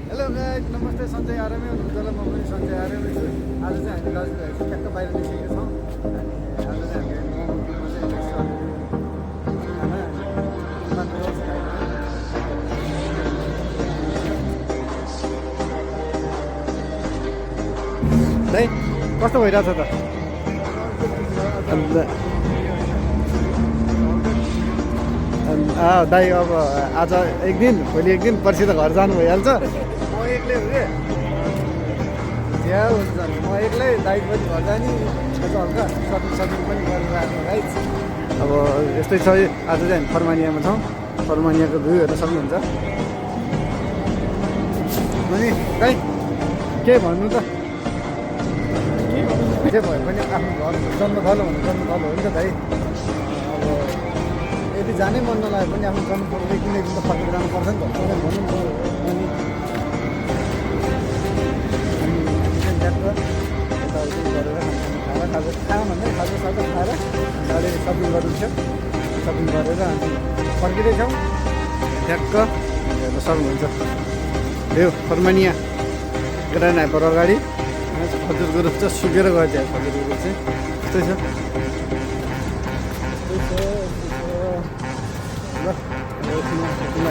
Hello guys, नमस्ते। सन्चै आरामै हुनुहुन्छ होला। म पनि सन्चै आरामै छु। आज चाहिँ हामी दाजुभाइहरू ठ्याक्क बाहिर निस्केका छौँ। आज चाहिँ हामी मोमोमा चाहिँ खाना रोज खाएको दाइ कस्तो भइरहेछ त? दाइ अब आज एक दिन, भोलि एक दिन, पर्सि त घर जानु भइहाल्छ। म एक्लै हो कि ज्या हुन्छ। म एक्लै, दाइ पनि घर जाने, यसो हल्का सपिङ पनि गरेर आएको गाइस। अब यस्तै छ। आज चाहिँ हामी फर्मानियामा छौँ। फर्मानियाको भ्यू हेर्न सक्नुहुन्छ। अनि दाइ के भन्नु त? जे भयो पनि आफ्नो घर जन्मथलो भने जन्मथलो हो नि त दाइ। अब यदि जानै मन नलागे पनि आफ्नो जन्मथलो एकदिन त फर्केर जानुपर्छ नि त। भनौँ न अनि यताउति गरेर खाना भन्दै खाजा खाएर गाडी सपिङ गर्नु थियो। सपिङ गरेर अनि फर्किँदैछौँ। ठ्याक्क हेर्न सक्नुहुन्छ यो फर्मानिया ग्रान्ड हाइपर अगाडि खजुरको रुख चाहिँ सुकेर गयो। त्यहाँ खजुरको रुख चाहिँ यस्तै छ। ल